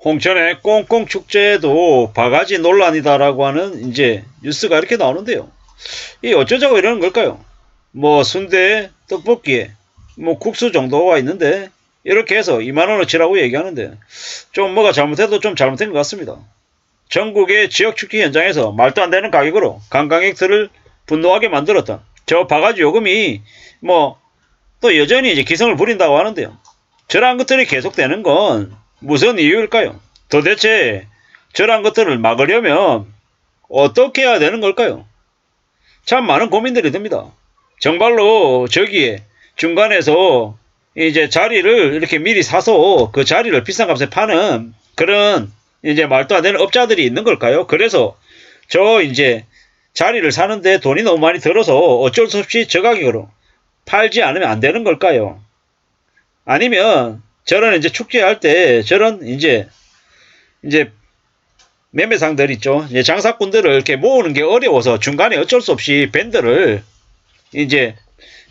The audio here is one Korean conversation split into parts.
홍천의 꽁꽁 축제에도 바가지 논란이다라고 하는 이제 뉴스가 이렇게 나오는데요. 이 어쩌자고 이러는 걸까요? 뭐 순대에 떡볶이에 뭐 국수 정도가 있는데 이렇게 해서 2만원어치라고 얘기하는데 좀 뭐가 잘못해도 좀 잘못된 것 같습니다. 전국의 지역 축제 현장에서 말도 안 되는 가격으로 관광객들을 분노하게 만들었던 저 바가지 요금이 뭐 또 여전히 이제 기승을 부린다고 하는데요. 저러한 것들이 계속되는 건 무슨 이유일까요? 도대체 저러한 것들을 막으려면 어떻게 해야 되는 걸까요? 참 많은 고민들이 듭니다. 정말로 저기에 중간에서 이제 자리를 이렇게 미리 사서 그 자리를 비싼 값에 파는 그런 이제 말도 안 되는 업자들이 있는 걸까요? 그래서 저 이제 자리를 사는데 돈이 너무 많이 들어서 어쩔 수 없이 저 가격으로 팔지 않으면 안 되는 걸까요? 아니면 저런 이제 축제할 때 저런 이제 매매상들 있죠. 이제 장사꾼들을 이렇게 모으는 게 어려워서 중간에 어쩔 수 없이 밴드를 이제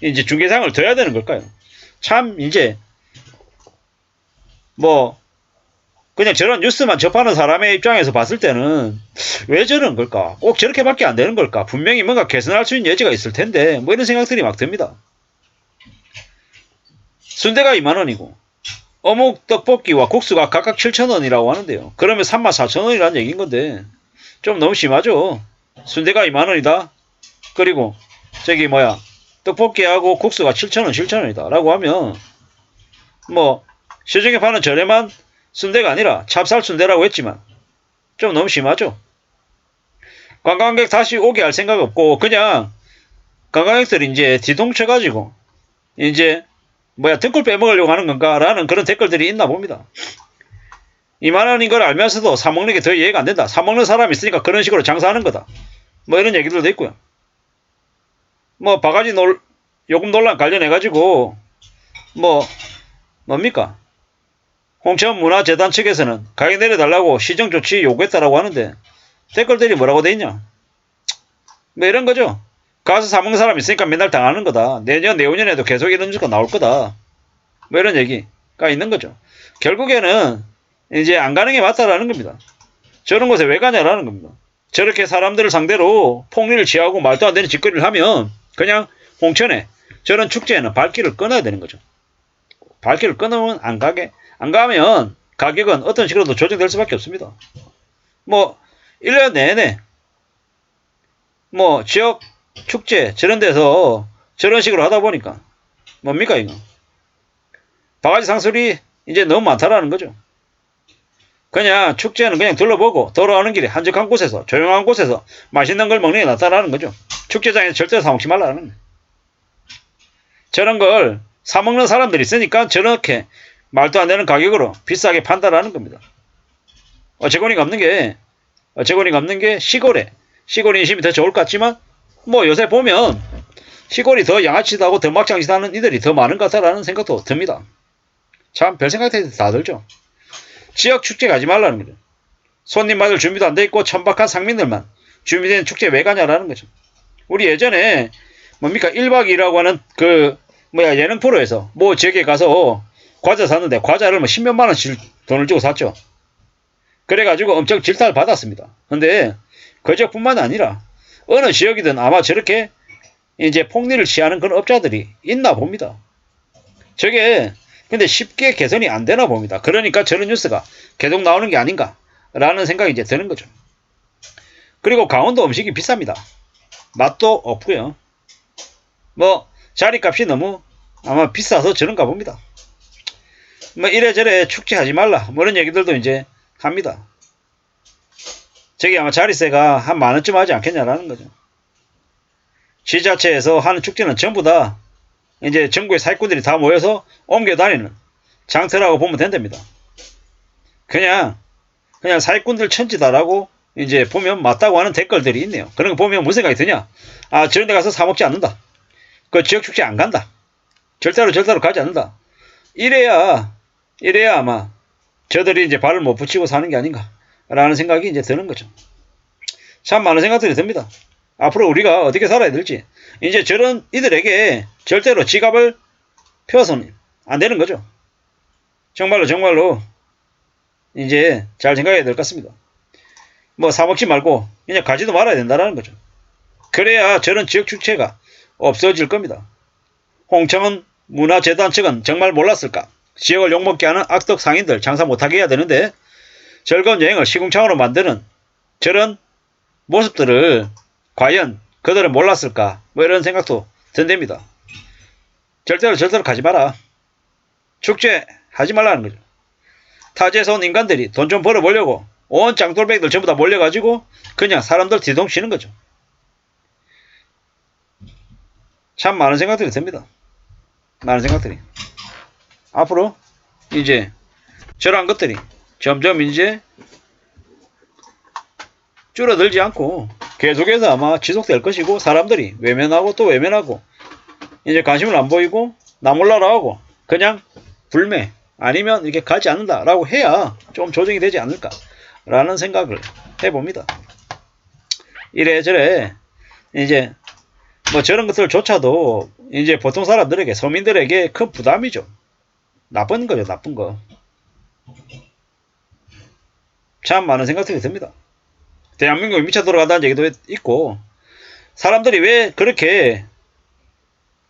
중개상을 둬야 되는 걸까요? 참 이제 뭐 그냥 저런 뉴스만 접하는 사람의 입장에서 봤을 때는 왜 저런 걸까? 꼭 저렇게밖에 안 되는 걸까? 분명히 뭔가 개선할 수 있는 여지가 있을 텐데 뭐 이런 생각들이 막 듭니다. 순대가 2만원이고 어묵 떡볶이와 국수가 각각 7,000원이라고 하는데요. 그러면 34,000원이라는 얘기인 건데 좀 너무 심하죠. 순대가 2만원이다. 그리고 저기 뭐야 떡볶이하고 국수가 7,000원이다 라고 하면 뭐 시중에 파는 저렴한 순대가 아니라 찹쌀 순대라고 했지만 좀 너무 심하죠. 관광객 다시 오게 할 생각 없고 그냥 관광객들이 이제 뒤동쳐가지고 이제 뭐야 등골 빼먹으려고 하는 건가 라는 그런 댓글들이 있나 봅니다. 2만원인 걸 알면서도 사먹는 게 더 이해가 안 된다. 사먹는 사람이 있으니까 그런 식으로 장사하는 거다. 뭐 이런 얘기들도 있고요. 뭐 바가지 요금 논란 관련해가지고 뭐 뭡니까? 홍천문화재단 측에서는 가격 내려달라고 시정조치 요구했다라고 하는데 댓글들이 뭐라고 돼 있냐? 뭐 이런 거죠. 가서 사먹는 사람 있으니까 맨날 당하는 거다. 내년 내후년에도 계속 이런 뉴스가 나올 거다. 뭐 이런 얘기가 있는 거죠. 결국에는 이제 안 가는 게 맞다라는 겁니다. 저런 곳에 왜 가냐라는 겁니다. 저렇게 사람들을 상대로 폭리를 취하고 말도 안 되는 짓거리를 하면 그냥 홍천에 저런 축제에는 발길을 끊어야 되는 거죠. 발길을 끊으면 안 가면 가격은 어떤 식으로도 조정될 수밖에 없습니다. 뭐 1년 내내 뭐 지역 축제 저런 데서 저런 식으로 하다 보니까 뭡니까 이거? 바가지 상술이 이제 너무 많다라는 거죠. 그냥 축제는 그냥 둘러보고 돌아오는 길에 한적한 곳에서 조용한 곳에서 맛있는 걸 먹는 게 낫다라는 거죠. 축제장에서 절대 사먹지 말라는 거예요. 저런 걸 사먹는 사람들이 있으니까 저렇게 말도 안 되는 가격으로 비싸게 판다라는 겁니다. 어처구니가 없는 게 시골 인심이 더 좋을 것 같지만 뭐 요새 보면 시골이 더 양아치도 하고 더 막장짓하는 이들이 더 많은 것 같다라는 생각도 듭니다. 참 별 생각이 다 들죠. 지역 축제 가지 말라는 거죠. 손님 맞을 준비도 안 돼 있고 천박한 상민들만 준비된 축제 왜 가냐라는 거죠. 우리 예전에 뭡니까 1박 2일이라고 하는 그 뭐야 예능 프로에서 뭐 지역에 가서 과자 샀는데 과자를 뭐 10몇만 원씩 돈을 주고 샀죠. 그래가지고 엄청 질타를 받았습니다. 근데 그 지역뿐만 아니라 어느 지역이든 아마 저렇게 이제 폭리를 취하는 그런 업자들이 있나 봅니다. 저게 근데 쉽게 개선이 안 되나 봅니다. 그러니까 저런 뉴스가 계속 나오는 게 아닌가라는 생각이 이제 드는 거죠. 그리고 강원도 음식이 비쌉니다. 맛도 없고요. 뭐 자리값이 너무 아마 비싸서 저런가 봅니다. 뭐 이래저래 축제하지 말라 뭐 이런 얘기들도 이제 합니다. 저기 아마 자리세가 한 만원쯤 하지 않겠냐라는 거죠. 지자체에서 하는 축제는 전부 다 이제 전국의 사기꾼들이 다 모여서 옮겨 다니는 장터라고 보면 된답니다. 그냥 사기꾼들 천지다라고 이제 보면 맞다고 하는 댓글들이 있네요. 그런 거 보면 무슨 생각이 드냐? 아, 저런 데 가서 사 먹지 않는다. 그 지역 축제 안 간다. 절대로 가지 않는다. 이래야 아마 저들이 이제 발을 못 붙이고 사는 게 아닌가라는 생각이 이제 드는 거죠. 참 많은 생각들이 듭니다. 앞으로 우리가 어떻게 살아야 될지. 이제 저런 이들에게 절대로 지갑을 펴서는 안 되는 거죠. 정말로 이제 잘 생각해야 될 것 같습니다. 뭐 사먹지 말고 그냥 가지도 말아야 된다는 거죠. 그래야 저런 지역 축제가 없어질 겁니다. 홍천은 문화재단 측은 정말 몰랐을까? 지역을 욕먹게 하는 악덕 상인들 장사 못하게 해야 되는데 즐거운 여행을 시궁창으로 만드는 저런 모습들을 과연 그들은 몰랐을까? 뭐 이런 생각도 든답니다. 절대로 가지 마라. 축제 하지 말라는 거죠. 타지에서 온 인간들이 돈 좀 벌어보려고 온 짱돌백들 전부 다 몰려가지고 그냥 사람들 뒤통치는 거죠. 참 많은 생각들이 듭니다. 많은 생각들이. 앞으로 이제 저러한 것들이 점점 이제 줄어들지 않고 계속해서 아마 지속될 것이고 사람들이 외면하고 또 외면하고 이제 관심을 안 보이고 나 몰라라 하고 그냥 불매 아니면 이렇게 가지 않는다라고 해야 좀 조정이 되지 않을까라는 생각을 해봅니다. 이래저래 이제 뭐 저런 것들조차도 이제 보통 사람들에게 서민들에게 큰 부담이죠. 나쁜 거죠, 나쁜 거. 참 많은 생각들이 듭니다. 대한민국이 미쳐 돌아간다는 얘기도 있고 사람들이 왜 그렇게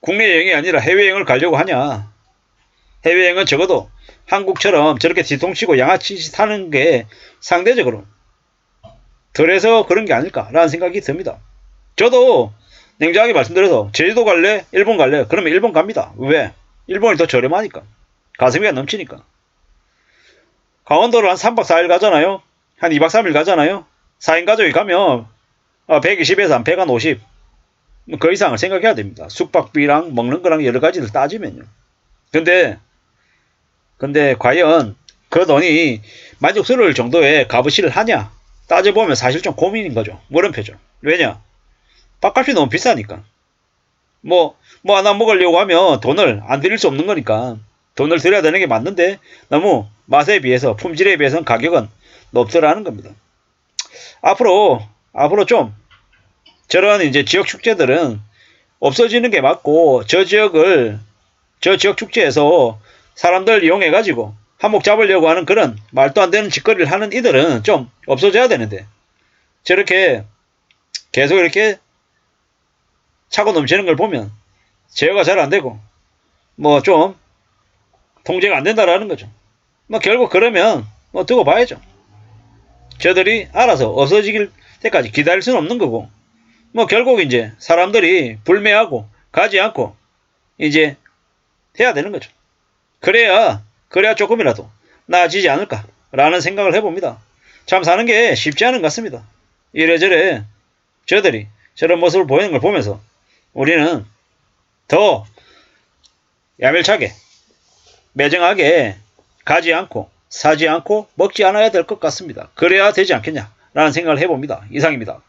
국내 여행이 아니라 해외여행을 가려고 하냐. 해외여행은 적어도 한국처럼 저렇게 뒤통치고 양아치 사는 게 상대적으로 덜해서 그런 게 아닐까라는 생각이 듭니다. 저도 냉정하게 말씀드려서 제주도 갈래? 일본 갈래? 그러면 일본 갑니다. 왜? 일본이 더 저렴하니까. 가성비가 넘치니까. 강원도를 한 3박 4일 가잖아요. 한 2박 3일 가잖아요. 4인 가족이 가면 120에서 한 150. 그 이상을 생각해야 됩니다. 숙박비랑 먹는 거랑 여러 가지를 따지면요. 근데 과연 그 돈이 만족스러울 정도의 값어치를 하냐? 따져보면 사실 좀 고민인 거죠. 물음표죠. 왜냐? 밥값이 너무 비싸니까. 뭐 하나 먹으려고 하면 돈을 안 들일 수 없는 거니까 돈을 들여야 되는 게 맞는데 너무 맛에 비해서 품질에 비해서는 가격은 높더라는 겁니다. 앞으로 좀 저런 이제 지역 축제들은 없어지는 게 맞고 저 지역 축제에서 사람들 이용해 가지고 한몫 잡으려고 하는 그런 말도 안 되는 짓거리를 하는 이들은 좀 없어져야 되는데 저렇게 계속 이렇게 차고 넘치는 걸 보면 제어가 잘 안 되고 뭐 좀 통제가 안 된다라는 거죠. 뭐 결국 그러면 뭐 두고 봐야죠. 저들이 알아서 없어지길 때까지 기다릴 수는 없는 거고 뭐 결국 이제 사람들이 불매하고 가지 않고 이제 해야 되는 거죠. 그래야 조금이라도 나아지지 않을까라는 생각을 해봅니다. 참 사는 게 쉽지 않은 것 같습니다. 이래저래 저들이 저런 모습을 보이는 걸 보면서 우리는 더 야멸차게 매정하게 가지 않고 사지 않고 먹지 않아야 될 것 같습니다. 그래야 되지 않겠냐라는 생각을 해봅니다. 이상입니다.